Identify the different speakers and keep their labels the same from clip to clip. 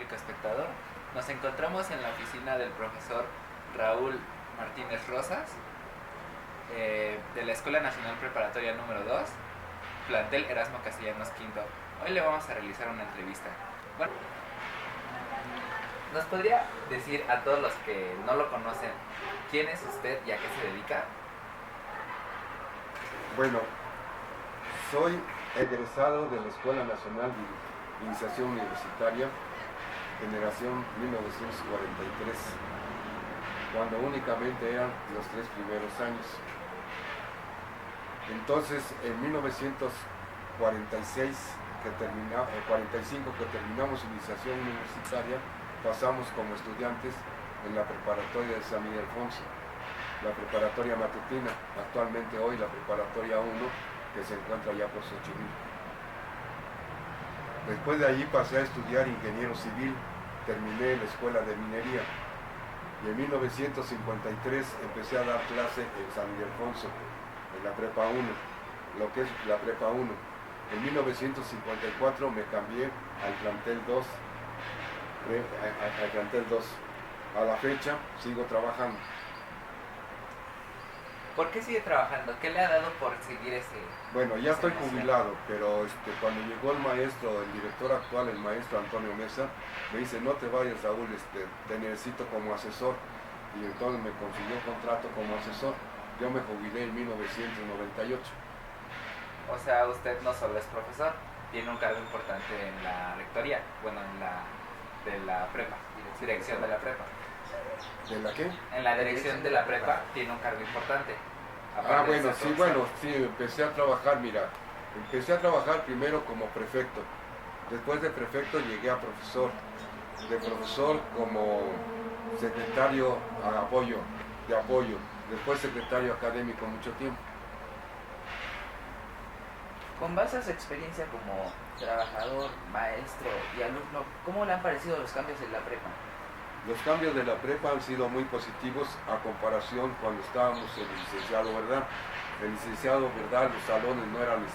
Speaker 1: público espectador. Nos encontramos en la oficina del profesor Raúl Martínez Rosas, de la Escuela Nacional Preparatoria número 2, plantel Erasmo Castellanos Quinto. Hoy le vamos a realizar una entrevista. Bueno, ¿nos podría decir a todos los que no lo conocen quién es usted y a qué se dedica?
Speaker 2: Bueno, soy egresado de la Escuela Nacional de Iniciación Universitaria, generación 1943, cuando únicamente eran los 3 primeros años. Entonces, en 1946, 45 que terminamos iniciación universitaria, pasamos como estudiantes en la preparatoria de San Miguel Alfonso, la preparatoria matutina, actualmente hoy la preparatoria 1, que se encuentra allá por Xochimilco. Después de allí pasé a estudiar ingeniero civil, terminé la escuela de minería y en 1953 empecé a dar clase en San Miguel Alfonso, en la prepa 1, lo que es la prepa 1. En 1954 me cambié al plantel 2, A la fecha sigo trabajando.
Speaker 1: ¿Por qué sigue trabajando? ¿Qué le ha dado por seguir ese?
Speaker 2: Bueno, ya estoy jubilado, pero cuando llegó el maestro, el director actual, el maestro Antonio Mesa, me dice: no te vayas, Raúl, te necesito como asesor. Y entonces me consiguió contrato como asesor. Yo me jubilé en 1998.
Speaker 1: O sea, usted no solo es profesor, tiene un cargo importante en la rectoría, bueno, de la prepa, dirección de la prepa.
Speaker 2: ¿De la qué?
Speaker 1: En la dirección de la prepa tiene un cargo importante.
Speaker 2: Bueno, sí, empecé a trabajar, empecé a trabajar primero como prefecto. Después de prefecto llegué a profesor. De profesor como secretario de apoyo. Después secretario académico mucho tiempo.
Speaker 3: Con base a su experiencia como trabajador, maestro y alumno, ¿cómo le han parecido los cambios en la prepa?
Speaker 2: Los cambios de la prepa han sido muy positivos a comparación cuando estábamos en el licenciado, ¿verdad? El licenciado, ¿verdad? Los salones no eran,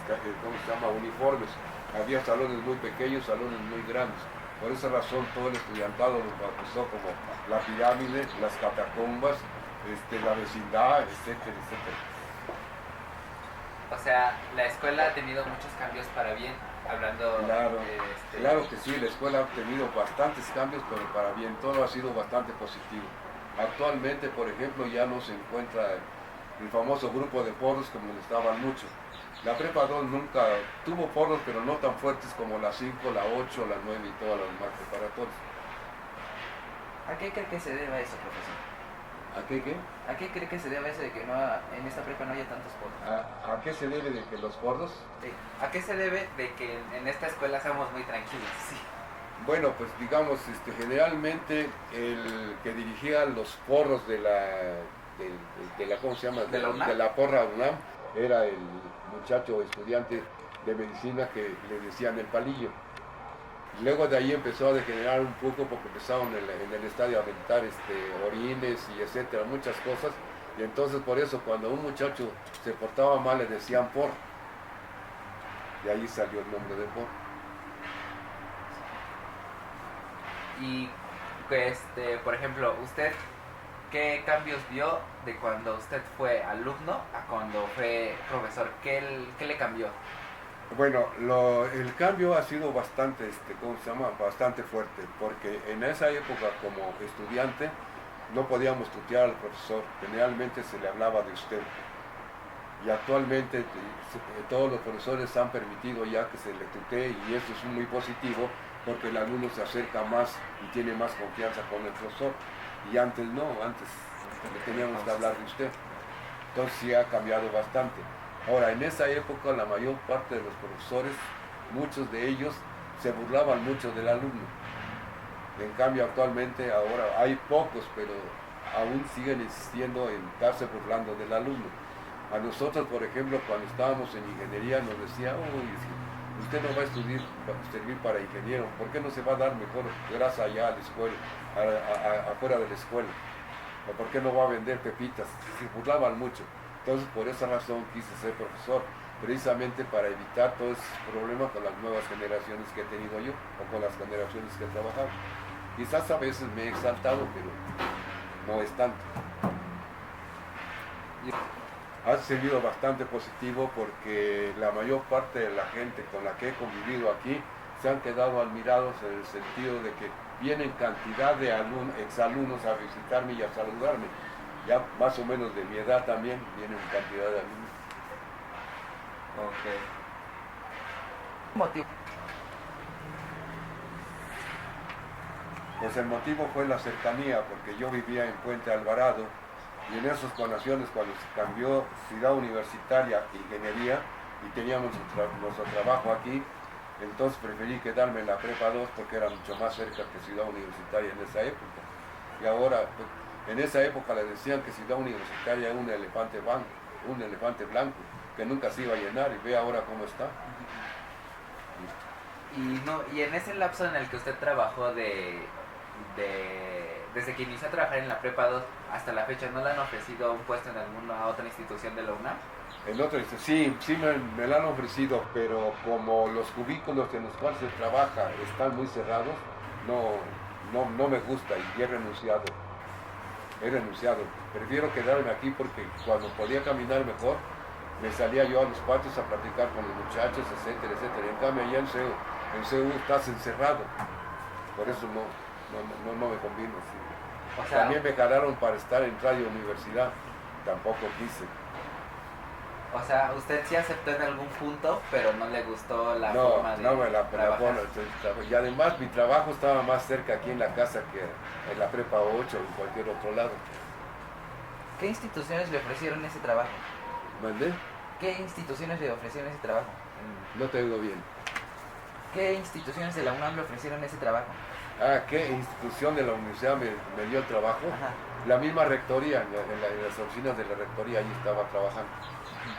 Speaker 2: uniformes. Había salones muy pequeños, salones muy grandes. Por esa razón todo el estudiantado los bautizó como la pirámide, las catacumbas, la vecindad, etcétera, etcétera.
Speaker 1: O sea, la escuela ha tenido muchos cambios para bien, hablando
Speaker 2: Claro que sí, la escuela ha tenido bastantes cambios, pero para bien, todo ha sido bastante positivo. Actualmente, por ejemplo, ya no se encuentra el famoso grupo de porros como le estaban mucho. La prepa 2 nunca tuvo porros, pero no tan fuertes como la 5, la 8, la 9 y todas las demás preparatorias.
Speaker 3: ¿A qué cree que se deba eso, profesor?
Speaker 2: ¿A qué?
Speaker 3: ¿A qué cree que se debe eso de que en esta prepa no haya tantos porros?
Speaker 2: ¿A qué se debe de que los porros?
Speaker 1: Sí. ¿A qué se debe de que en esta escuela seamos muy tranquilos? Sí.
Speaker 2: Bueno, pues digamos, generalmente el que dirigía los porros de la ¿cómo se llama?
Speaker 1: ¿De
Speaker 2: la porra UNAM, era el muchacho estudiante de medicina que le decían el palillo. Luego de ahí empezó a degenerar un poco porque empezaron en el estadio a aventar orines y etcétera, muchas cosas. Y entonces por eso cuando un muchacho se portaba mal le decían por. De ahí salió el nombre de por.
Speaker 1: Y por ejemplo, ¿usted qué cambios vio de cuando usted fue alumno a cuando fue profesor? ¿Qué le cambió?
Speaker 2: Bueno, el cambio ha sido bastante, bastante fuerte, porque en esa época como estudiante no podíamos tutear al profesor, generalmente se le hablaba de usted. Y actualmente todos los profesores han permitido ya que se le tutee, y eso es muy positivo porque el alumno se acerca más y tiene más confianza con el profesor. Y antes no, antes le teníamos que hablar de usted. Entonces sí ha cambiado bastante. Ahora, en esa época la mayor parte de los profesores, muchos de ellos se burlaban mucho del alumno. En cambio actualmente ahora hay pocos, pero aún siguen insistiendo en estarse burlando del alumno. A nosotros, por ejemplo, cuando estábamos en ingeniería nos decía: uy, usted no va a servir para ingeniero, ¿por qué no se va a dar mejor grasa allá a la escuela, afuera de la escuela? ¿O por qué no va a vender pepitas? Se burlaban mucho. Entonces, por esa razón quise ser profesor, precisamente para evitar todos esos problemas con las nuevas generaciones que he tenido yo, o con las generaciones que he trabajado. Quizás a veces me he exaltado, pero no es tanto. Ha sido bastante positivo porque la mayor parte de la gente con la que he convivido aquí se han quedado admirados en el sentido de que vienen cantidad de exalumnos a visitarme y a saludarme. Ya más o menos de mi edad también vienen cantidad de alumnos.
Speaker 1: Ok.
Speaker 3: Motivo.
Speaker 2: Pues el motivo fue la cercanía, porque yo vivía en Puente Alvarado y en esas condiciones cuando se cambió Ciudad Universitaria a Ingeniería y teníamos nuestro trabajo aquí, entonces preferí quedarme en la Prepa 2 porque era mucho más cerca que Ciudad Universitaria en esa época. Y ahora, pues, en esa época le decían que Ciudad Universitaria era un elefante blanco, que nunca se iba a llenar, y ve ahora cómo está.
Speaker 1: Y en ese lapso en el que usted trabajó desde que inició a trabajar en la Prepa 2 hasta la fecha, ¿no le han ofrecido un puesto en alguna otra institución de la UNAM?
Speaker 2: En otro, sí me lo han ofrecido, pero como los cubículos en los cuales se trabaja están muy cerrados, no me gusta y he renunciado. Prefiero quedarme aquí porque cuando podía caminar mejor, me salía yo a los patios a platicar con los muchachos, etcétera, etcétera. En cambio allá en CEU estás encerrado, por eso no me convino. Sí.
Speaker 1: O sea,
Speaker 2: también me jalaron para estar en Radio Universidad, tampoco quise.
Speaker 1: O sea, usted sí aceptó en algún punto, pero no le gustó la forma de trabajar.
Speaker 2: Y además mi trabajo estaba más cerca aquí en la casa que en la Prepa 8 o en cualquier otro lado.
Speaker 3: ¿Qué instituciones le ofrecieron ese trabajo?
Speaker 2: ¿Mandé?
Speaker 3: ¿Qué instituciones le ofrecieron ese trabajo?
Speaker 2: No te oigo bien.
Speaker 3: ¿Qué instituciones de la UNAM le ofrecieron ese trabajo?
Speaker 2: ¿Qué institución de la universidad me dio el trabajo?
Speaker 3: Ajá.
Speaker 2: La misma rectoría, en las oficinas de la rectoría, allí estaba trabajando.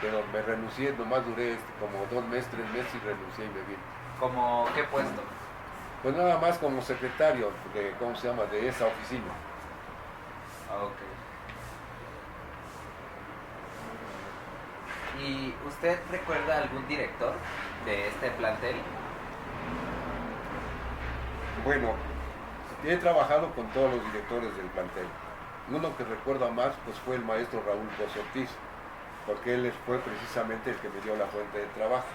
Speaker 2: Pero me renuncié, nomás duré como 2 meses, 3 meses y renuncié y me vine.
Speaker 1: ¿Cómo qué puesto?
Speaker 2: Pues nada más como secretario de esa oficina.
Speaker 1: Ok. ¿Y usted recuerda algún director de este plantel?
Speaker 2: Bueno, he trabajado con todos los directores del plantel. Uno que recuerdo más pues fue el maestro Raúl Pozo Ortiz, porque él fue precisamente el que me dio la fuente de trabajo.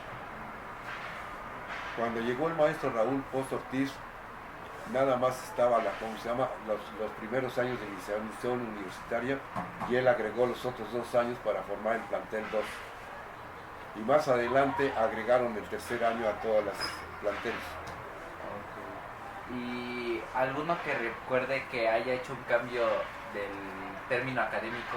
Speaker 2: Cuando llegó el maestro Raúl Pozo Ortiz, nada más estaba los primeros años de iniciación universitaria y él agregó los otros 2 años para formar el plantel 2. Y más adelante agregaron el tercer año a todas las planteles.
Speaker 1: Okay. ¿Y alguno que recuerde que haya hecho un cambio del término académico?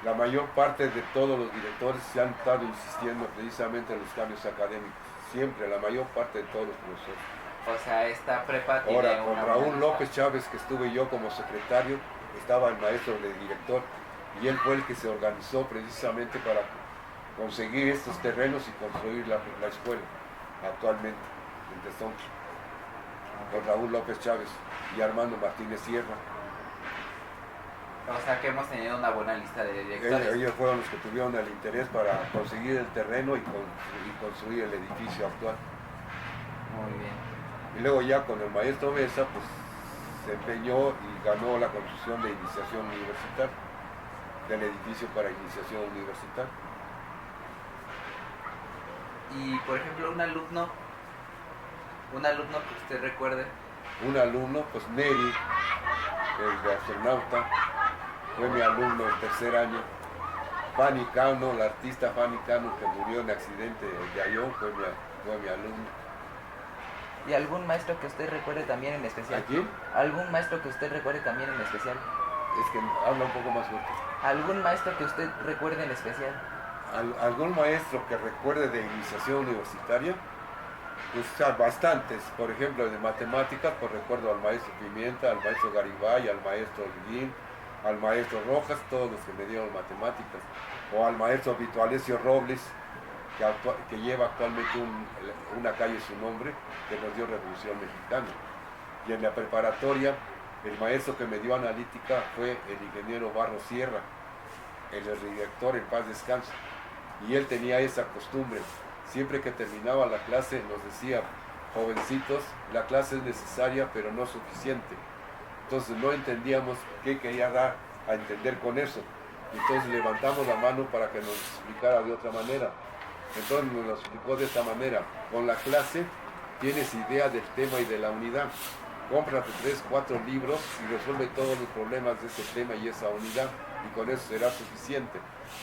Speaker 2: La mayor parte de todos los directores se han estado insistiendo precisamente en los cambios académicos. Siempre, la mayor parte de todos los profesores.
Speaker 1: O sea, esta prepa tiene
Speaker 2: ahora, con
Speaker 1: una
Speaker 2: Raúl
Speaker 1: buena
Speaker 2: López Chávez, que estuve yo como secretario, estaba el maestro del director, y él fue el que se organizó precisamente para conseguir estos terrenos y construir la escuela actualmente en Tezontle, con Raúl López Chávez y Armando Martínez Sierra.
Speaker 1: O sea que hemos tenido una buena lista de directores.
Speaker 2: Ellos fueron los que tuvieron el interés para conseguir el terreno y construir el edificio actual.
Speaker 1: Muy bien.
Speaker 2: Y luego ya con el maestro Mesa, pues se empeñó y ganó la construcción de iniciación universitaria, del edificio para iniciación universitaria.
Speaker 1: Y por ejemplo, un alumno que usted recuerde.
Speaker 2: Un alumno, pues Neri, el de astronauta, fue mi alumno el tercer año. Fanny Cano, la artista Fanny Cano, que murió en accidente de avión, fue mi alumno.
Speaker 3: ¿Y algún maestro que usted recuerde también en especial?
Speaker 2: ¿A quién?
Speaker 3: ¿Algún maestro que usted recuerde también en especial?
Speaker 2: Es que habla un poco más fuerte.
Speaker 3: ¿Algún maestro que usted recuerde en especial?
Speaker 2: ¿Algún maestro que recuerde de iniciación universitaria? Pues bastantes. Por ejemplo, de matemáticas, pues recuerdo al maestro Pimienta, al maestro Garibay, al maestro Holguín, al maestro Rojas, todos los que me dieron matemáticas. O al maestro Vito Alessio Robles, que lleva actualmente una calle su nombre, que nos dio Revolución Mexicana. Y en la preparatoria, el maestro que me dio analítica fue el ingeniero Barro Sierra, el director en paz descanse. Y él tenía esa costumbre, siempre que terminaba la clase nos decía, jovencitos, la clase es necesaria pero no suficiente. Entonces no entendíamos qué quería dar a entender con eso. Entonces levantamos la mano para que nos explicara de otra manera. Entonces nos lo explicó de esta manera: con la clase tienes idea del tema y de la unidad. Cómprate 3, 4 libros y resuelve todos los problemas de ese tema y esa unidad, y con eso será suficiente.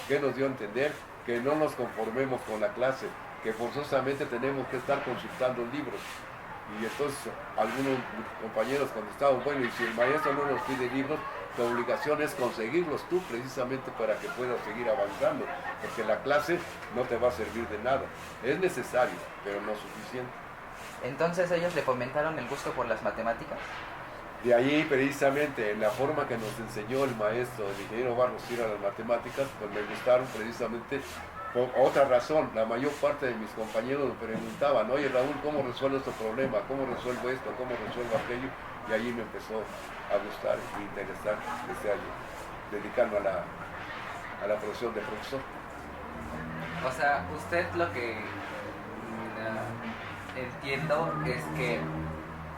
Speaker 2: ¿Qué nos dio a entender? Que no nos conformemos con la clase, que forzosamente tenemos que estar consultando libros. Y entonces algunos compañeros contestaban: bueno, y si el maestro no nos pide libros, tu obligación es conseguirlos tú, precisamente para que puedas seguir avanzando, porque la clase no te va a servir de nada. Es necesario, pero no suficiente.
Speaker 3: Entonces ellos le fomentaron el gusto por las matemáticas.
Speaker 2: De ahí, precisamente, en la forma que nos enseñó el maestro, el ingeniero Barros Sira, las matemáticas, pues me gustaron precisamente por otra razón. La mayor parte de mis compañeros me preguntaban: oye, Raúl, ¿cómo resuelvo este problema? ¿Cómo resuelvo esto? ¿Cómo resuelvo aquello? Y ahí me empezó a gustar y interesar desde año, dedicarme a la profesión de profesor.
Speaker 1: O sea, usted lo que entiendo es que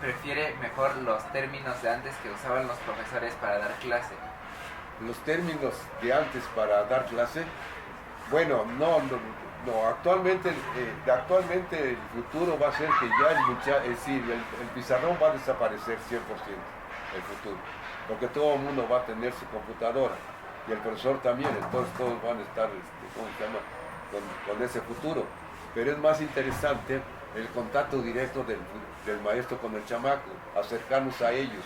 Speaker 1: prefiere mejor los términos de antes que usaban los profesores para dar clase.
Speaker 2: Los términos de antes para dar clase, bueno, no, actualmente el futuro va a ser que ya el pizarrón va a desaparecer 100%, el futuro, porque todo el mundo va a tener su computadora y el profesor también. Entonces todos van a estar ¿cómo se llama? Con ese futuro. Pero es más interesante el contacto directo del maestro con el chamaco, acercarnos a ellos,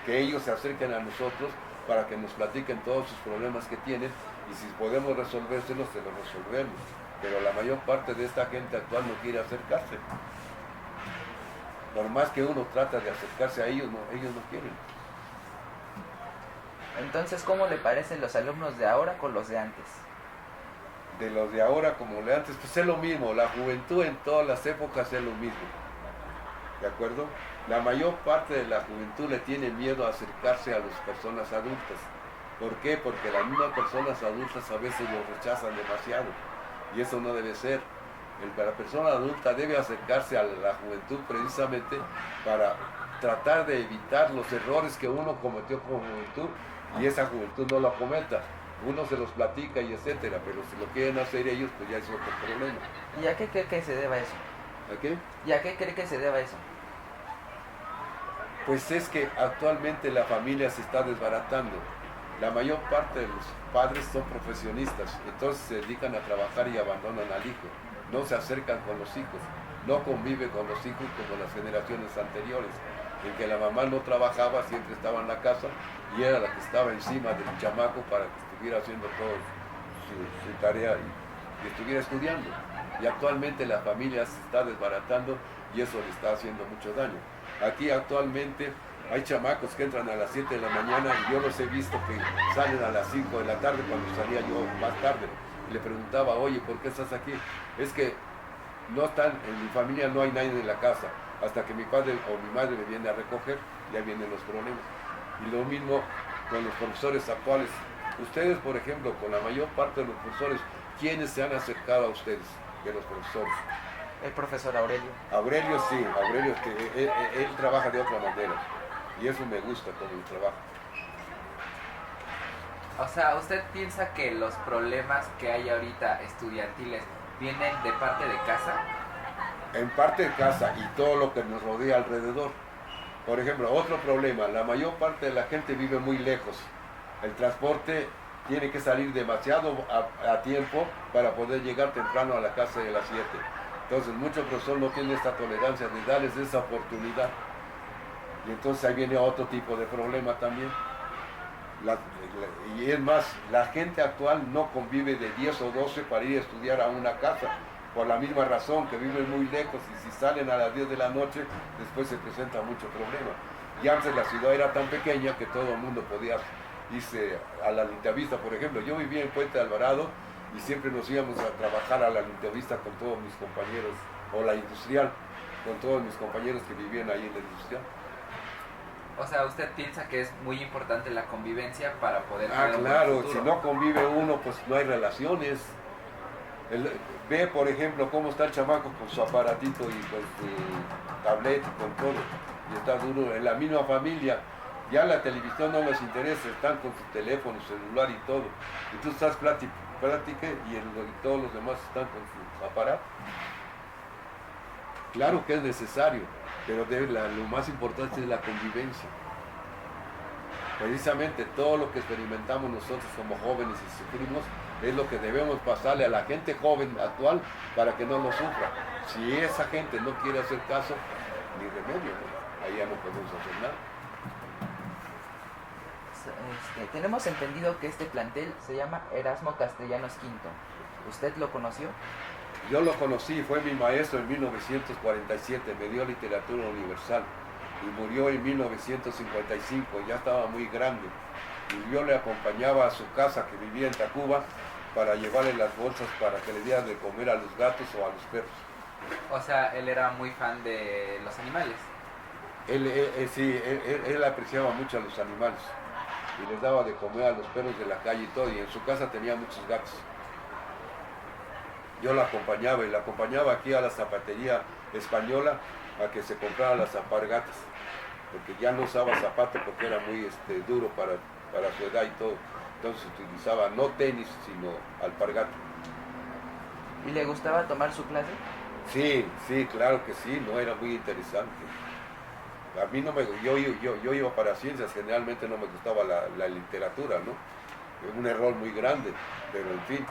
Speaker 2: que ellos se acerquen a nosotros para que nos platiquen todos sus problemas que tienen, y si podemos resolvérselos, se los resolvemos. Pero la mayor parte de esta gente actual no quiere acercarse. Por más que uno trata de acercarse a ellos, ellos no quieren.
Speaker 3: Entonces, ¿cómo le parecen los alumnos de ahora con los de antes?
Speaker 2: De los de ahora como de antes, pues es lo mismo. La juventud en todas las épocas es lo mismo, ¿de acuerdo? La mayor parte de la juventud le tiene miedo a acercarse a las personas adultas. ¿Por qué? Porque las mismas personas adultas a veces los rechazan demasiado, y eso no debe ser. La persona adulta debe acercarse a la juventud precisamente para tratar de evitar los errores que uno cometió como juventud, y esa juventud no lo cometa. Uno se los platica y etcétera, pero si lo quieren hacer ellos, pues ya es otro problema.
Speaker 3: ¿Y a qué cree que se deba eso?
Speaker 2: ¿A qué?
Speaker 3: ¿Y a qué cree que se deba eso?
Speaker 2: Pues es que actualmente la familia se está desbaratando. La mayor parte de los padres son profesionistas, entonces se dedican a trabajar y abandonan al hijo. No se acercan con los hijos, no convive con los hijos como las generaciones anteriores, en que la mamá no trabajaba, siempre estaba en la casa y era la que estaba encima del chamaco para que estuviera haciendo toda su tarea y estuviera estudiando. Y actualmente la familia se está desbaratando y eso le está haciendo mucho daño. Aquí actualmente hay chamacos que entran a las 7 de la mañana y yo los he visto que salen a las 5 de la tarde cuando salía yo más tarde. Y le preguntaba: oye, ¿por qué estás aquí? Es que no están, en mi familia no hay nadie en la casa. Hasta que mi padre o mi madre me viene a recoger, ya vienen los problemas. Y lo mismo con los profesores actuales. Ustedes, por ejemplo, con la mayor parte de los profesores, ¿quiénes se han acercado a ustedes de los profesores?
Speaker 3: El profesor Aurelio.
Speaker 2: Aurelio sí, Aurelio que él trabaja de otra manera. Y eso me gusta como el trabajo.
Speaker 1: O sea, ¿usted piensa que los problemas que hay ahorita estudiantiles vienen de parte de casa?
Speaker 2: En parte de casa y todo lo que nos rodea alrededor. Por ejemplo, otro problema: la mayor parte de la gente vive muy lejos. El transporte tiene que salir demasiado a tiempo para poder llegar temprano a la casa de las 7. Entonces muchos profesores no tienen esta tolerancia de darles esa oportunidad. Y entonces ahí viene otro tipo de problema también. Y es más, la gente actual no convive de 10 o 12 para ir a estudiar a una casa, por la misma razón, que viven muy lejos, y si salen a las 10 de la noche, después se presenta mucho problema. Y antes la ciudad era tan pequeña que todo el mundo podía irse a la Lindavista, por ejemplo. Yo vivía en Puente Alvarado y siempre nos íbamos a trabajar a la Lindavista con todos mis compañeros, o la Industrial, con todos mis compañeros que vivían ahí en la Industrial.
Speaker 1: O sea, ¿usted piensa que es muy importante la convivencia para poder
Speaker 2: Ah,
Speaker 1: tener un buen
Speaker 2: claro,
Speaker 1: futuro?
Speaker 2: si no convive uno, pues no hay relaciones. Ve, por ejemplo, cómo está el chamaco con su aparatito y con su tablet y con todo. Y está duro. En la misma familia, ya la televisión no les interesa, están con su teléfono, celular y todo. Y tú estás plática y todos los demás están con su aparato. Claro que es necesario, pero lo más importante es la convivencia. Precisamente todo lo que experimentamos nosotros como jóvenes y sufrimos es lo que debemos pasarle a la gente joven actual para que no lo sufra. Si esa gente no quiere hacer caso, ni remedio, ¿no? Ahí ya no podemos hacer nada.
Speaker 3: Tenemos entendido que este plantel se llama Erasmo Castellanos V. ¿Usted lo conoció?
Speaker 2: Yo lo conocí, fue mi maestro en 1947, me dio literatura universal y murió en 1955, ya estaba muy grande. Y yo le acompañaba a su casa que vivía en Tacuba para llevarle las bolsas para que le diera de comer a los gatos o a los perros.
Speaker 1: O sea, él era muy fan de los animales.
Speaker 2: Él apreciaba mucho a los animales y les daba de comer a los perros de la calle y todo, y en su casa tenía muchos gatos. Yo la acompañaba y la acompañaba aquí a la zapatería española a que se comprara las alpargatas, porque ya no usaba zapato porque era muy duro para su edad y todo. Entonces utilizaba no tenis, sino alpargata.
Speaker 3: ¿Y le gustaba tomar su clase?
Speaker 2: Sí, claro que sí, no era muy interesante. A mí no me, yo iba para ciencias, generalmente no me gustaba la literatura, ¿no? Es un error muy grande, pero en fin.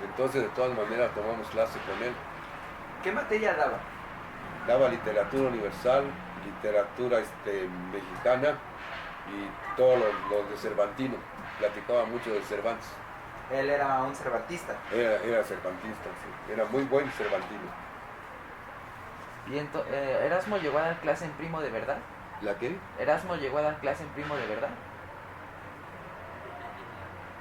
Speaker 2: Entonces de todas maneras tomamos clase con él.
Speaker 1: ¿Qué materia daba?
Speaker 2: Daba literatura universal, literatura mexicana y todo lo de Cervantino. Platicaba mucho de Cervantes.
Speaker 1: Él era un cervantista.
Speaker 2: Era cervantista, sí. Era muy buen cervantino.
Speaker 3: ¿Y Erasmo llegó a dar clase en Primo de verdad?
Speaker 2: ¿La qué?
Speaker 3: ¿Erasmo llegó a dar clase en Primo de verdad?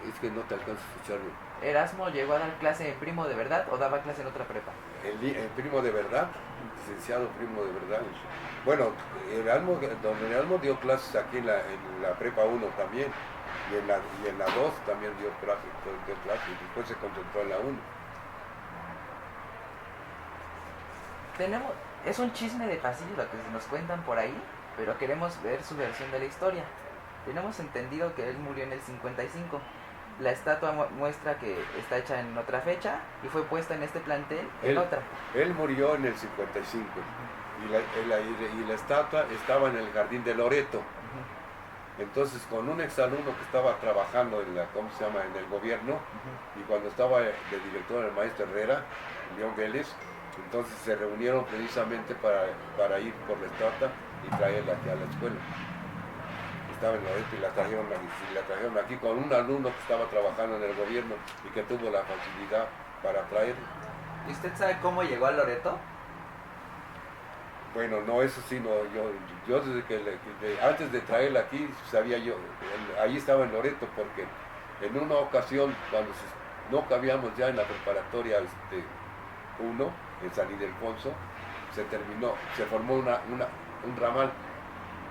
Speaker 2: Es que no te alcanzo a escucharlo.
Speaker 3: ¿Erasmo llegó a dar clase en Primo de verdad o daba clase en otra prepa?
Speaker 2: El Primo de verdad, licenciado Primo de verdad. Bueno, don Erasmo dio clases aquí en la prepa 1 también, y en la 2 también dio clases, y después se concentró en la 1.
Speaker 3: Es un chisme de pasillo lo que nos cuentan por ahí, pero queremos ver su versión de la historia. Tenemos entendido que él murió en el 55. La estatua muestra que está hecha en otra fecha y fue puesta en este plantel en otra.
Speaker 2: Él murió en el 55 y la estatua estaba en el jardín de Loreto. Entonces, con un exalumno que estaba trabajando en en el gobierno, y cuando estaba de director el maestro Herrera, León Vélez, entonces se reunieron precisamente para ir por la estatua y traerla aquí a la escuela. Estaba en Loreto y la trajeron aquí con un alumno que estaba trabajando en el gobierno y que tuvo la facilidad para traerla.
Speaker 1: ¿Y usted sabe cómo llegó a Loreto?
Speaker 2: Bueno, no, eso sí, no, yo desde antes de traerla aquí, sabía yo, ahí estaba en Loreto, porque en una ocasión, cuando no cabíamos ya en la preparatoria 1, en San Ildefonso, se formó un ramal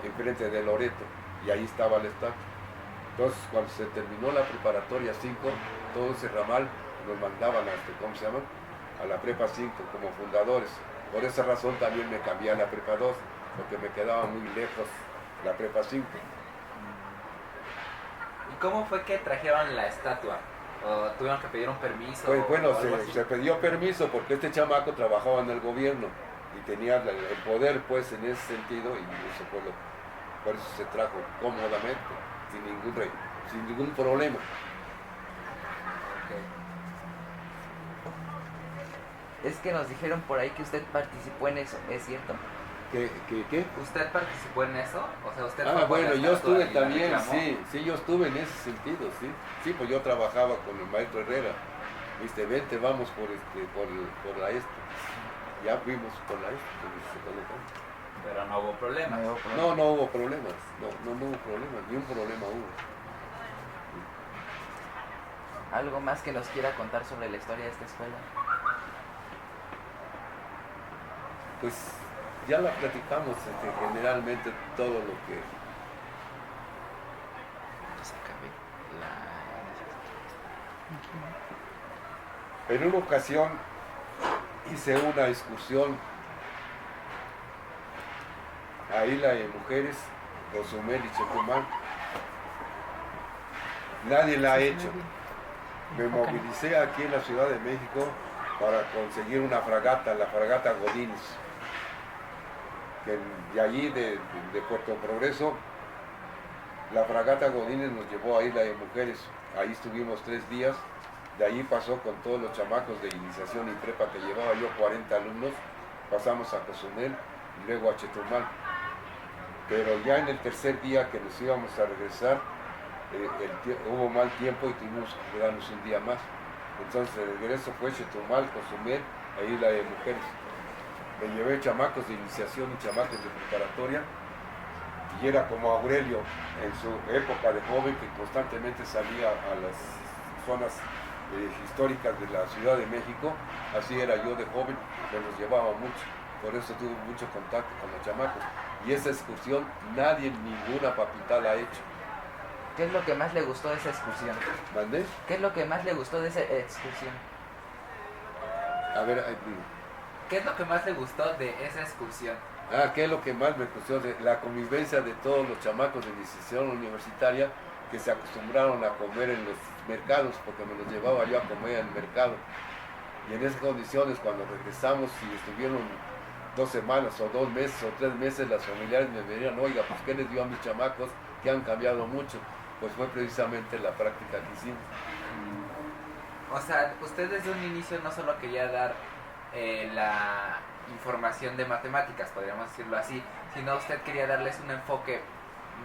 Speaker 2: enfrente de Loreto, y ahí estaba el estatua. Entonces, cuando se terminó la preparatoria 5, todo ese ramal nos mandaban a la prepa 5 como fundadores. Por esa razón también me cambié a la prepa 2, porque me quedaba muy lejos la prepa 5.
Speaker 1: ¿Y cómo fue que trajeron la estatua? ¿O tuvieron que pedir un permiso?
Speaker 2: Pues bueno,
Speaker 1: o
Speaker 2: se pidió permiso porque este chamaco trabajaba en el gobierno y tenía el poder pues en ese sentido, y eso fue por eso se trajo cómodamente, sin ningún problema.
Speaker 3: Es que nos dijeron por ahí que usted participó en eso, ¿es cierto?
Speaker 2: ¿Qué?
Speaker 1: ¿Usted participó en eso? O sea, usted
Speaker 2: bueno, yo estuve también, sí, yo estuve en ese sentido, sí. Sí, pues yo trabajaba con el maestro Herrera. Vente, vamos por la Ya fuimos por la
Speaker 1: Pero no hubo problemas.
Speaker 2: No hubo problemas. No hubo problemas, ni un problema hubo.
Speaker 3: ¿Algo más que nos quiera contar sobre la historia de esta escuela?
Speaker 2: Pues ya la platicamos, generalmente todo lo que... En una ocasión hice una excursión a Isla de Mujeres, Cozumel y Chetumal. Nadie la ha hecho. Me movilicé aquí en la Ciudad de México para conseguir una fragata, la fragata Godínez. Que de allí, de Puerto Progreso, la fragata Godínez nos llevó a Isla de Mujeres. Ahí estuvimos 3 días. De ahí pasó con todos los chamacos de iniciación y prepa que llevaba yo, 40 alumnos. Pasamos a Cozumel y luego a Chetumal. Pero ya en el tercer día que nos íbamos a regresar, hubo mal tiempo y tuvimos que quedarnos un día más. Entonces el regreso fue Chetumal, Cozumel e Isla de Mujeres. Me llevé chamacos de iniciación y chamacos de preparatoria, y era como Aurelio en su época de joven, que constantemente salía a las zonas históricas de la Ciudad de México. Así era yo de joven, que los llevaba mucho, por eso tuve mucho contacto con los chamacos. Y esa excursión nadie, ninguna capital ha hecho.
Speaker 3: ¿Qué es lo que más le gustó de esa excursión?
Speaker 2: ¿Mandé?
Speaker 3: ¿Qué es lo que más le gustó de esa excursión?
Speaker 2: A ver,
Speaker 1: ¿Qué es lo que más le gustó de esa excursión?
Speaker 2: ¿qué es lo que más me gustó? La convivencia de todos los chamacos de iniciación universitaria que se acostumbraron a comer en los mercados, porque me los llevaba yo a comer en el mercado. Y en esas condiciones, cuando regresamos y estuvieron 2 semanas o 2 meses o 3 meses, las familiares me venían, oiga, pues ¿qué les dio a mis chamacos que han cambiado mucho? Pues fue precisamente la práctica que hicimos.
Speaker 1: O sea, usted desde un inicio no solo quería dar la información de matemáticas, podríamos decirlo así, sino usted quería darles un enfoque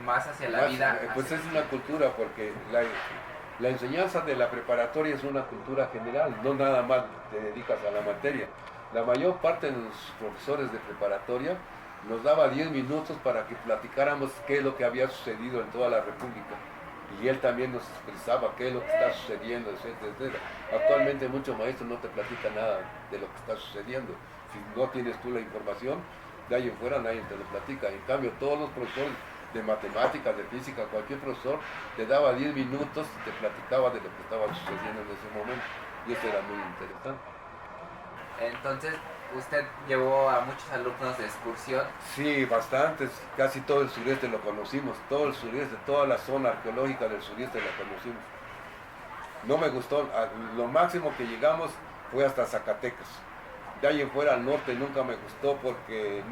Speaker 1: más hacia la vida.
Speaker 2: Pues es una cultura, porque la enseñanza de la preparatoria es una cultura general, no nada más te dedicas a la materia. La mayor parte de los profesores de preparatoria nos daba 10 minutos para que platicáramos qué es lo que había sucedido en toda la República. Y él también nos expresaba qué es lo que está sucediendo, etcétera, etcétera. Actualmente muchos maestros no te platican nada de lo que está sucediendo. Si no tienes tú la información, de ahí en fuera nadie te lo platica. En cambio, todos los profesores de matemáticas, de física, cualquier profesor te daba 10 minutos y te platicaba de lo que estaba sucediendo en ese momento. Y eso era muy interesante.
Speaker 1: Entonces, ¿usted llevó a muchos alumnos de excursión?
Speaker 2: Sí, bastantes. Casi todo el sureste lo conocimos. Todo el sureste, toda la zona arqueológica del sureste la conocimos. No me gustó. Lo máximo que llegamos fue hasta Zacatecas. De ahí en fuera al norte nunca me gustó, porque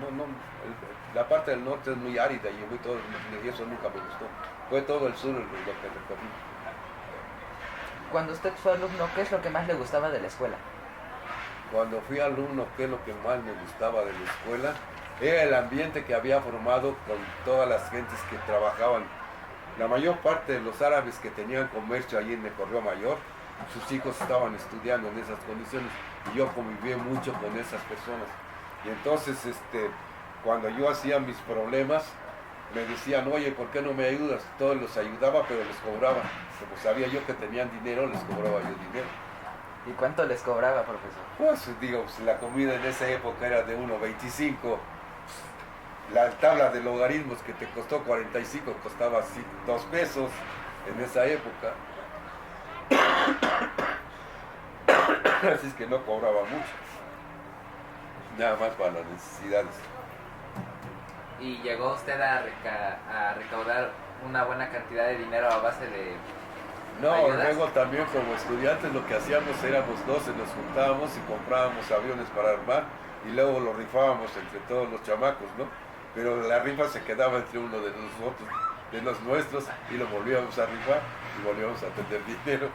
Speaker 2: la parte del norte es muy árida y eso nunca me gustó. Fue todo el sur lo que recorrí.
Speaker 3: Cuando usted fue alumno, ¿qué es lo que más le gustaba de la escuela?
Speaker 2: Cuando fui alumno, ¿qué es lo que más me gustaba de la escuela? Era el ambiente que había formado con todas las gentes que trabajaban. La mayor parte de los árabes que tenían comercio allí en el Correo Mayor, sus hijos estaban estudiando en esas condiciones, y yo conviví mucho con esas personas. Y entonces, cuando yo hacía mis problemas, me decían, oye, ¿por qué no me ayudas? Todos los ayudaba, pero les cobraba. Como sabía yo que tenían dinero, les cobraba yo dinero.
Speaker 3: ¿Y cuánto les cobraba, profesor?
Speaker 2: Pues digo, la comida en esa época era de 1.25. La tabla de logaritmos que te costó 45 costaba 2 pesos en esa época. Así es que no cobraba mucho. Nada más para las necesidades.
Speaker 1: ¿Y llegó usted a recaudar una buena cantidad de dinero a base de
Speaker 2: No,
Speaker 1: ayudas?
Speaker 2: luego también como estudiantes lo que hacíamos éramos 12, nos juntábamos y comprábamos aviones para armar, y luego lo rifábamos entre todos los chamacos, ¿no? Pero la rifa se quedaba entre uno de nosotros, de los nuestros, y lo volvíamos a rifar y volvíamos a tener dinero.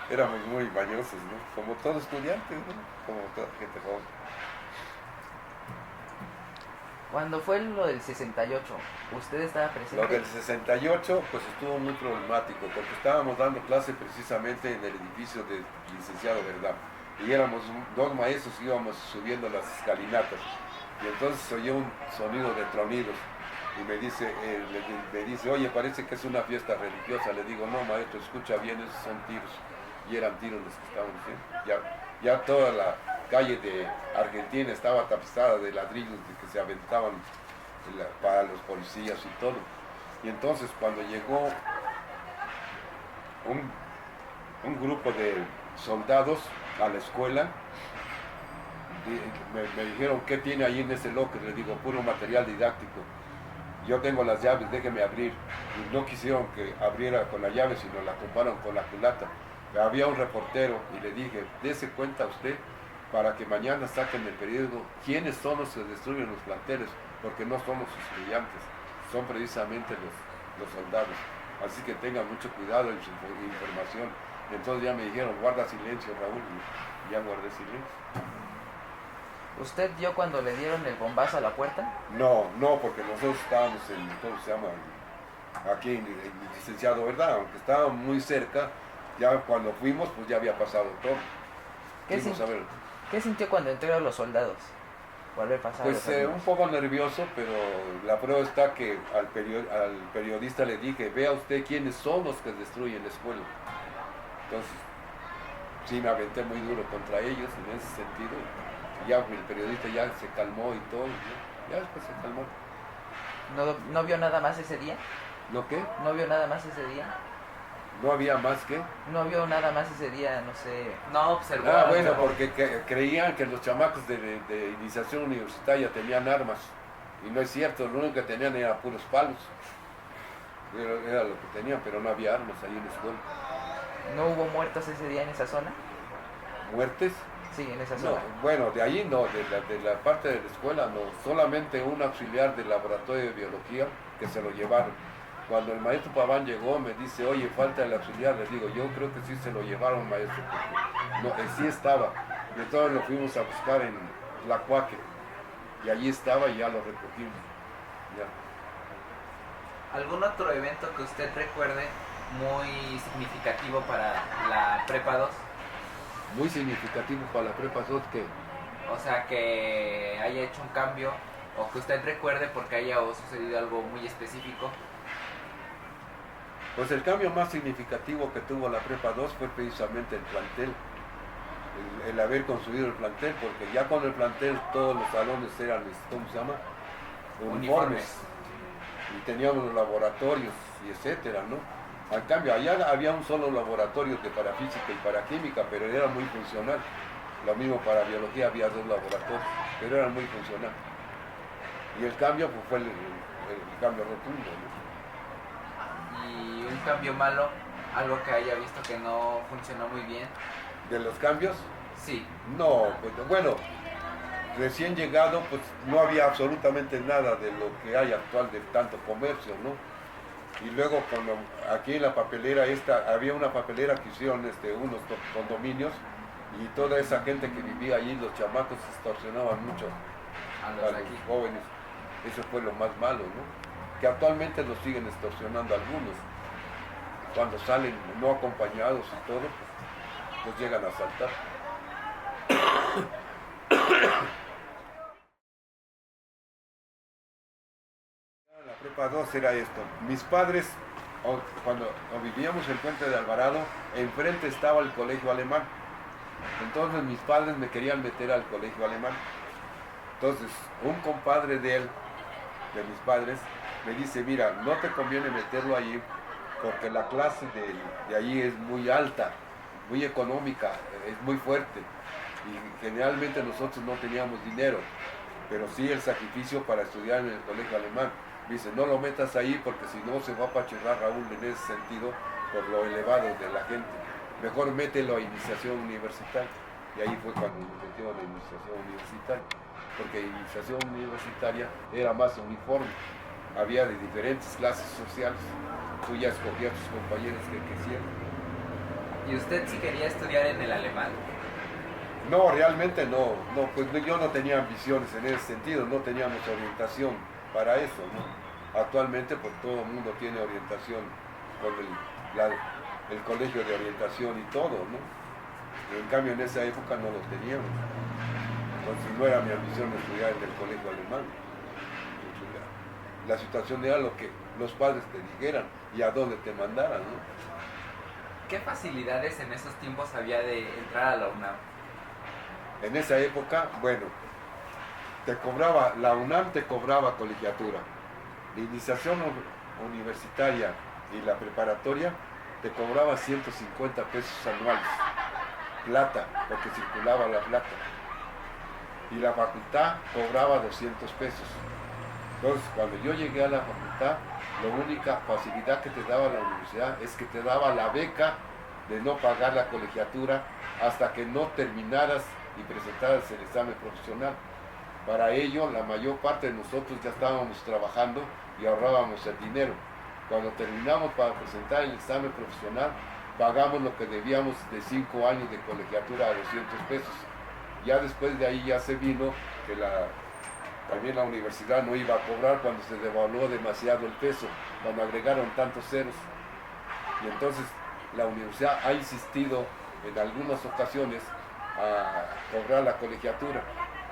Speaker 2: Éramos muy mañosos, ¿no? Como todo estudiante, ¿no? Como toda gente joven.
Speaker 3: Cuando fue lo del 68, ¿usted estaba presente?
Speaker 2: Lo del 68 pues estuvo muy problemático, porque estábamos dando clase precisamente en el edificio del licenciado Verdad, y éramos 2 maestros que íbamos subiendo las escalinatas, y entonces se oyó un sonido de tronidos, y me dice, oye, parece que es una fiesta religiosa. Le digo, no maestro, escucha bien, esos son tiros. Y eran tiros los que estaban haciendo. Ya toda la calle de Argentina estaba tapizada de ladrillos de que se aventaban para los policías y todo. Y entonces cuando llegó un grupo de soldados, a la escuela. Me dijeron, ¿qué tiene ahí en ese locker? Les digo, puro material didáctico. Yo tengo las llaves, déjeme abrir. Y no quisieron que abriera con la llave, sino la comparon con la culata. Había un reportero y le dije, dése cuenta usted para que mañana saquen el periódico quiénes son los que destruyen los planteles, porque no son los estudiantes, son precisamente los soldados. Así que tengan mucho cuidado en su información. Entonces ya me dijeron, guarda silencio, Raúl, y ya guardé silencio.
Speaker 3: ¿Usted vio cuando le dieron el bombazo a la puerta?
Speaker 2: No, porque nosotros estábamos en, ¿cómo se llama? Aquí en Licenciado, ¿verdad? Aunque estábamos muy cerca, ya cuando fuimos, pues ya había pasado todo.
Speaker 3: ¿Qué sintió cuando entraron los soldados? Por haber pasado.
Speaker 2: Pues un poco nervioso, pero la prueba está que al periodista le dije, vea usted quiénes son los que destruyen la escuela. Entonces, sí me aventé muy duro contra ellos en ese sentido. Ya el periodista ya se calmó y todo, ya después se calmó.
Speaker 3: ¿No vio nada más ese día?
Speaker 2: ¿No qué?
Speaker 3: ¿No vio nada más ese día?
Speaker 2: ¿No había más que?
Speaker 3: No vio nada más ese día, no sé.
Speaker 1: No observó.
Speaker 2: Bueno, porque creían que los chamacos de iniciación universitaria tenían armas. Y no es cierto, lo único que tenían eran puros palos. Era lo que tenían, pero no había armas ahí en la escuela.
Speaker 3: ¿No hubo muertos ese día en esa zona?
Speaker 2: ¿Muertes?
Speaker 3: Sí, en esa
Speaker 2: No,
Speaker 3: zona.
Speaker 2: bueno, de ahí no, de la parte de la escuela no. Solamente un auxiliar del laboratorio de biología que se lo llevaron. Cuando el maestro Paván llegó, me dice, oye, falta el auxiliar. Les digo, yo creo que sí se lo llevaron, maestro, porque sí estaba. Y entonces lo fuimos a buscar en Tlacuaque. Y allí estaba y ya lo recogimos. Ya.
Speaker 1: ¿Algún otro evento que usted recuerde muy significativo para la Prepa 2?
Speaker 2: Muy significativo para la Prepa 2, ¿qué?
Speaker 1: O sea, que haya hecho un cambio, o que usted recuerde porque haya sucedido algo muy específico.
Speaker 2: Pues el cambio más significativo que tuvo la Prepa 2 fue precisamente el plantel, el haber construido el plantel, porque ya con el plantel todos los salones eran, ¿cómo se llama? Uniformes. Y teníamos los laboratorios y etcétera, ¿no? Al cambio, allá había un solo laboratorio que para física y para química, pero era muy funcional. Lo mismo para biología, había 2 laboratorios, pero eran muy funcional. Y el cambio pues, fue el cambio rotundo, ¿no?
Speaker 1: Y un cambio malo, algo que haya visto que no funcionó muy bien.
Speaker 2: ¿De los cambios?
Speaker 1: Sí.
Speaker 2: No, pues bueno, recién llegado pues no había absolutamente nada de lo que hay actual de tanto comercio, ¿no? Y luego cuando aquí en la papelera había una papelera que hicieron unos condominios y toda esa gente que vivía allí, los chamacos extorsionaban mucho
Speaker 1: A
Speaker 2: a los jóvenes. Eso fue lo más malo, ¿no? Que actualmente los siguen extorsionando algunos. Cuando salen no acompañados y todo, pues los llegan a asaltar. La Prepa 2 era esto. Mis padres, cuando vivíamos en Puente de Alvarado, enfrente estaba el colegio alemán. Entonces mis padres me querían meter al colegio alemán. Entonces un compadre de mis padres, me dice, mira, no te conviene meterlo allí porque la clase de allí es muy alta, muy económica, es muy fuerte. Y generalmente nosotros no teníamos dinero, pero sí el sacrificio para estudiar en el colegio alemán. Dice, no lo metas ahí porque si no se va a apachurrar Raúl en ese sentido por lo elevado de la gente. Mejor mételo a iniciación universitaria. Y ahí fue cuando nos metió a la iniciación universitaria. Porque iniciación universitaria era más uniforme. Había de diferentes clases sociales. Tú ya escogías a tus compañeros que quisieran.
Speaker 1: ¿Y usted sí quería estudiar en el alemán?
Speaker 2: No, realmente no. Pues yo no tenía ambiciones en ese sentido. No teníamos orientación para eso, ¿no? Actualmente pues todo el mundo tiene orientación con el colegio de orientación y todo, ¿no? En cambio en esa época no lo teníamos. Entonces no era mi ambición estudiar en el colegio alemán. La situación era lo que los padres te dijeran y a dónde te mandaran, ¿no?
Speaker 1: ¿Qué facilidades en esos tiempos había de entrar a la UNAM?
Speaker 2: En esa época, bueno, la UNAM te cobraba colegiatura. La iniciación universitaria y la preparatoria te cobraba 150 pesos anuales. plata, porque circulaba la plata. Y la facultad cobraba 200 pesos. Entonces, cuando yo llegué a la facultad, la única facilidad que te daba la universidad es que te daba la beca de no pagar la colegiatura hasta que no terminaras y presentaras el examen profesional. Para ello, la mayor parte de nosotros ya estábamos trabajando y ahorrábamos el dinero. Cuando terminamos para presentar el examen profesional, pagamos lo que debíamos de 5 años de colegiatura a 200 pesos. Ya después de ahí ya se vino que también la universidad no iba a cobrar cuando se devaluó demasiado el peso, cuando agregaron tantos ceros. Y entonces la universidad ha insistido en algunas ocasiones a cobrar la colegiatura,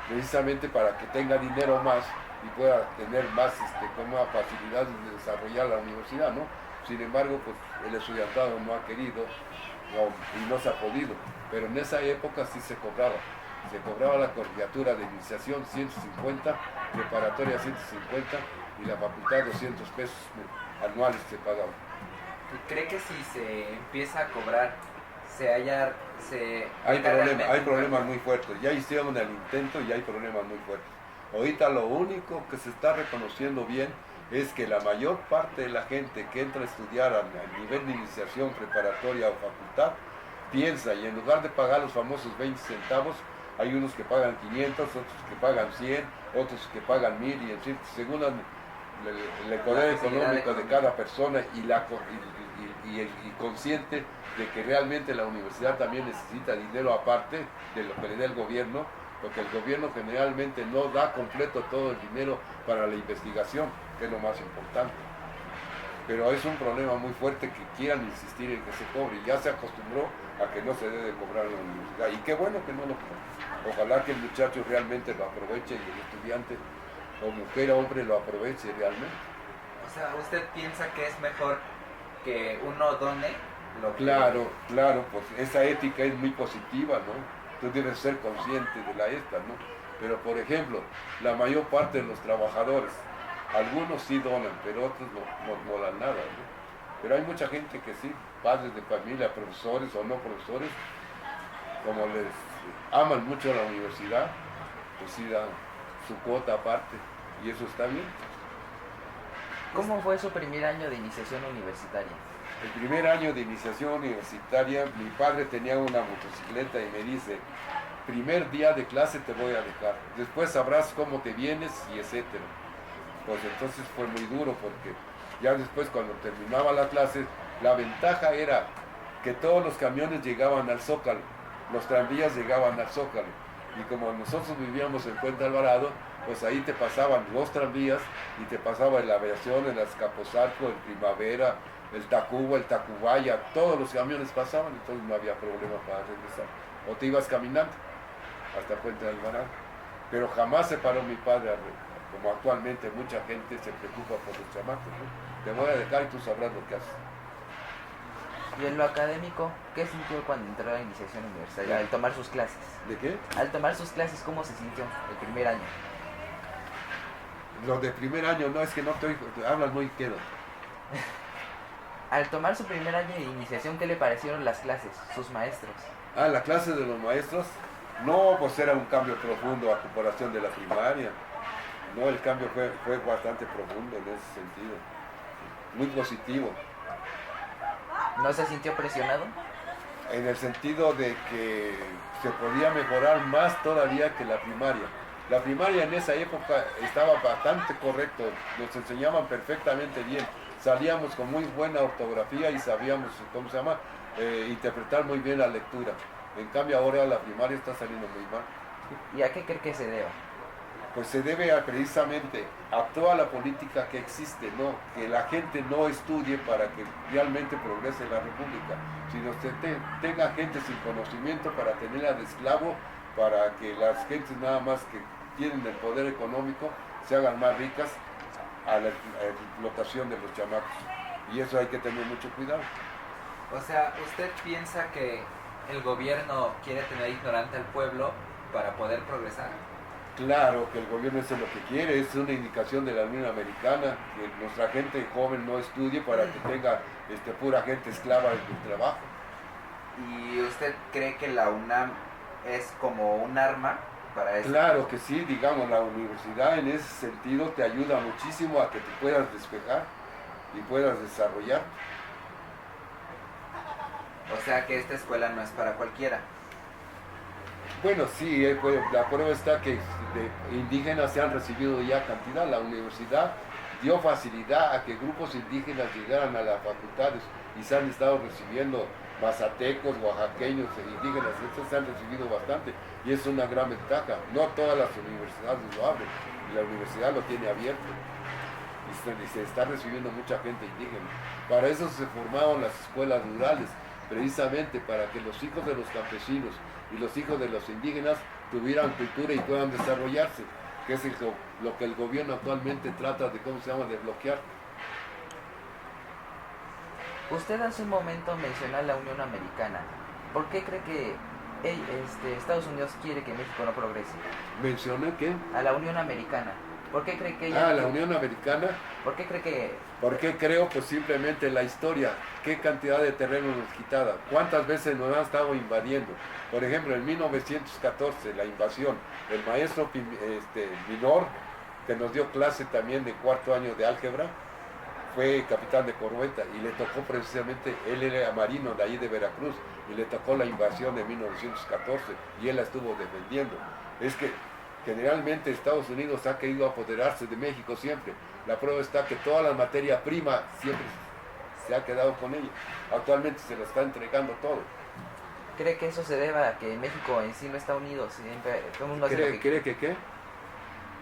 Speaker 2: precisamente para que tenga dinero más y pueda tener más como facilidad de desarrollar la universidad, ¿no? Sin embargo, pues el estudiantado no ha querido y no se ha podido, pero en esa época sí se cobraba. Se cobraba la colegiatura de iniciación 150, preparatoria 150 y la facultad 200 pesos anuales se pagaban.
Speaker 1: ¿Cree que si se empieza a cobrar,
Speaker 2: hay problemas muy fuertes? Ya hicieron el intento y hay problemas muy fuertes. Ahorita lo único que se está reconociendo bien es que la mayor parte de la gente que entra a estudiar a nivel de iniciación, preparatoria o facultad, piensa, y en lugar de pagar los famosos 20 centavos, hay unos que pagan 500, otros que pagan 100, otros que pagan 1000, y en fin, según el poder económico de cada persona y consciente de que realmente la universidad también necesita dinero aparte de lo que le da el gobierno, porque el gobierno generalmente no da completo todo el dinero para la investigación, que es lo más importante. Pero es un problema muy fuerte que quieran insistir en que se cobre. Ya se acostumbró a que no se debe cobrar en la universidad. Y qué bueno que no lo cobra. Ojalá que el muchacho realmente lo aproveche y el estudiante, o mujer o hombre, lo aproveche realmente.
Speaker 1: O sea, ¿usted piensa que es mejor que uno done lo que...
Speaker 2: Claro, pues esa ética es muy positiva, ¿no? Tú debes ser consciente de esta, ¿no? Pero, por ejemplo, la mayor parte de los trabajadores, algunos sí donan, pero otros no dan nada, ¿no? Pero hay mucha gente que sí, padres de familia, profesores o no profesores, como les aman mucho la universidad, pues sí dan su cuota aparte, y eso está bien.
Speaker 3: ¿Cómo fue su primer año de iniciación universitaria?
Speaker 2: El primer año de iniciación universitaria, mi padre tenía una motocicleta y me dice, primer día de clase te voy a dejar, después sabrás cómo te vienes y etcétera. Pues entonces fue muy duro porque ya después cuando terminaba la clase, la ventaja era que todos los camiones llegaban al Zócalo, los tranvías llegaban al Zócalo, y como nosotros vivíamos en Puente Alvarado, pues ahí te pasaban los tranvías y te pasaba el Aviación, el Azcapotzalco, el Primavera, el Tacuba, el Tacubaya, todos los camiones pasaban, entonces no había problema para regresar. O te ibas caminando hasta Puente Alvarado. Pero jamás se paró mi padre, como actualmente mucha gente se preocupa por los chamacos, ¿no? Te voy a dejar y tú sabrás lo que haces.
Speaker 3: Y en lo académico, ¿qué sintió cuando entró a la iniciación universitaria, al tomar sus clases?
Speaker 2: ¿De qué?
Speaker 3: Al tomar sus clases, ¿cómo se sintió el primer año?
Speaker 2: Lo de primer año, no, es que no estoy, hablas muy quedo.
Speaker 3: Al tomar su primer año de iniciación, ¿qué le parecieron las clases, sus maestros?
Speaker 2: La clase de los maestros, no, pues era un cambio profundo a comparación de la primaria. No, el cambio fue bastante profundo en ese sentido, muy positivo.
Speaker 3: ¿No se sintió presionado?
Speaker 2: En el sentido de que se podía mejorar más todavía que la primaria. La primaria en esa época estaba bastante correcto, nos enseñaban perfectamente bien, salíamos con muy buena ortografía y sabíamos, interpretar muy bien la lectura. En cambio ahora la primaria está saliendo muy mal.
Speaker 3: ¿Y a qué cree que se deba?
Speaker 2: Pues se debe precisamente a toda la política que existe, ¿no? Que la gente no estudie para que realmente progrese la república, sino que tenga gente sin conocimiento para tenerla de esclavo, para que las gentes nada más que tienen el poder económico se hagan más ricas a la explotación de los chamacos. Y eso hay que tener mucho cuidado.
Speaker 1: O sea, ¿usted piensa que el gobierno quiere tener ignorante al pueblo para poder progresar?
Speaker 2: Claro que el gobierno eso es lo que quiere, es una indicación de la Unión Americana, que nuestra gente joven no estudie para que tenga pura gente esclava en el trabajo.
Speaker 3: ¿Y usted cree que la UNAM es como un arma para eso?
Speaker 2: Claro que sí, digamos, la universidad en ese sentido te ayuda muchísimo a que te puedas despejar y puedas desarrollar.
Speaker 3: O sea que esta escuela no es para cualquiera.
Speaker 2: Bueno, sí, pues, la prueba está que de indígenas se han recibido ya cantidad. La universidad dio facilidad a que grupos indígenas llegaran a las facultades y se han estado recibiendo mazatecos, oaxaqueños e indígenas. Estos se han recibido bastante y es una gran ventaja. No todas las universidades lo abren, y la universidad lo tiene abierto y se está recibiendo mucha gente indígena. Para eso se formaron las escuelas rurales, precisamente para que los hijos de los campesinos y los hijos de los indígenas tuvieran cultura y puedan desarrollarse, que es lo que el gobierno actualmente trata de, de bloquear.
Speaker 3: Usted hace un momento mencionó la Unión Americana. ¿Por qué cree que Estados Unidos quiere que México no progrese?
Speaker 2: ¿Mencioné qué?
Speaker 3: A la Unión Americana. ¿Por qué cree que
Speaker 2: la Unión Americana.
Speaker 3: ¿Por qué cree que...?
Speaker 2: ¿Por qué creo? Pues simplemente la historia. ¿Qué cantidad de terreno nos quitada? ¿Cuántas veces nos han estado invadiendo? Por ejemplo, en 1914, la invasión. El maestro Minor, que nos dio clase también de cuarto año de álgebra, fue capitán de corbeta y le tocó precisamente, él era marino de ahí de Veracruz, y le tocó la invasión de 1914 y él la estuvo defendiendo. Es que generalmente Estados Unidos ha querido apoderarse de México siempre. La prueba está que toda la materia prima siempre se ha quedado con ella. Actualmente se la está entregando todo.
Speaker 3: ¿Cree que eso se deba a que México en sí no está unido? Siempre, todo el mundo hace lo que...
Speaker 2: ¿Cree que qué?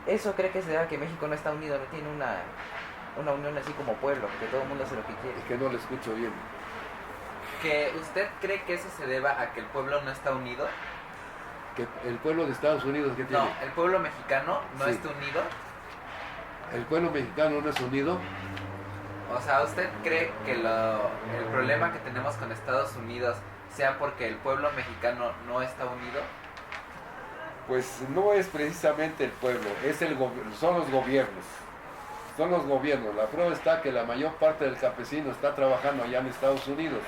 Speaker 3: ¿Eso cree que se deba a que México no está unido, no tiene una unión así como pueblo, que todo el mundo hace lo que quiere?
Speaker 2: Es que no le escucho bien.
Speaker 1: ¿Que usted cree que eso se deba a que el pueblo no está unido?
Speaker 2: ¿Que el pueblo de Estados Unidos qué tiene?
Speaker 1: No, el pueblo mexicano no
Speaker 2: Sí.
Speaker 1: está unido.
Speaker 2: ¿El pueblo mexicano no es unido?
Speaker 1: O sea, ¿usted cree que el problema que tenemos con Estados Unidos sea porque el pueblo mexicano no está unido?
Speaker 2: Pues no es precisamente el pueblo, son los gobiernos. Son los gobiernos. La prueba está que la mayor parte del campesino está trabajando allá en Estados Unidos.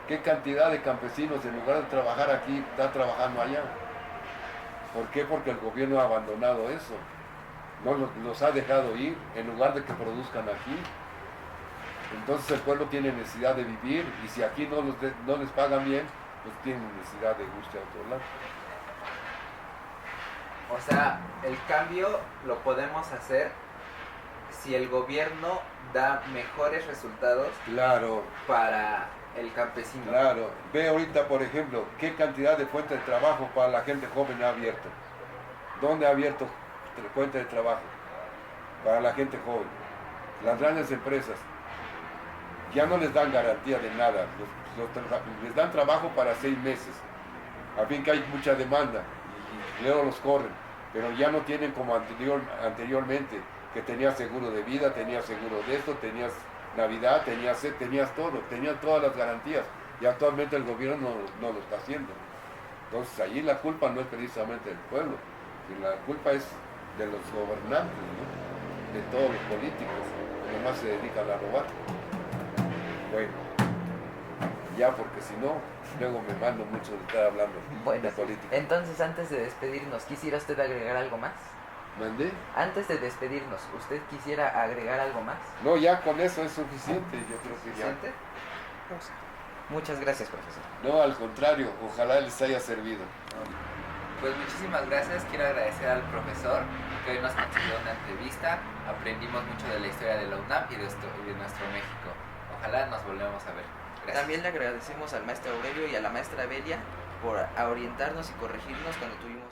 Speaker 2: ¿Qué cantidad de campesinos en lugar de trabajar aquí está trabajando allá? ¿Por qué? Porque el gobierno ha abandonado eso. No los ha dejado ir en lugar de que produzcan aquí. Entonces el pueblo tiene necesidad de vivir y si aquí no les pagan bien, pues tienen necesidad de irse a otro lado.
Speaker 1: O sea, el cambio lo podemos hacer si el gobierno da mejores resultados
Speaker 2: Claro,
Speaker 1: para el campesino.
Speaker 2: claro. Ve ahorita, por ejemplo, qué cantidad de fuentes de trabajo para la gente joven ha abierto. ¿Dónde ha abierto fuentes de trabajo para la gente joven? Las grandes empresas ya no les dan garantía de nada. Les dan trabajo para 6 meses. A fin que hay mucha demanda y luego los corren. Pero ya no tienen como anteriormente, que tenías seguro de vida, tenías seguro de esto, tenías Navidad, tenías todo, tenías todas las garantías. Y actualmente el gobierno no lo está haciendo. Entonces allí la culpa no es precisamente del pueblo, sino la culpa es de los gobernantes, ¿no? De todos los políticos, que nomás se dedican a robar. Bueno, ya porque si no, luego me mando mucho de estar hablando de política.
Speaker 3: Entonces antes de despedirnos, ¿quisiera usted agregar algo más?
Speaker 2: ¿Mandé?
Speaker 3: Antes de despedirnos, ¿usted quisiera agregar algo más?
Speaker 2: No, ya con eso es suficiente, yo creo que ya.
Speaker 1: ¿Suficiente?
Speaker 3: Muchas gracias, profesor.
Speaker 2: No, al contrario, ojalá les haya servido.
Speaker 1: Pues muchísimas gracias. Quiero agradecer al profesor que hoy nos concedió una entrevista. Aprendimos mucho de la historia de la UNAM y de nuestro México. Ojalá nos volvamos a ver. Gracias.
Speaker 3: También le agradecemos al maestro Aurelio y a la maestra Belia por orientarnos y corregirnos cuando tuvimos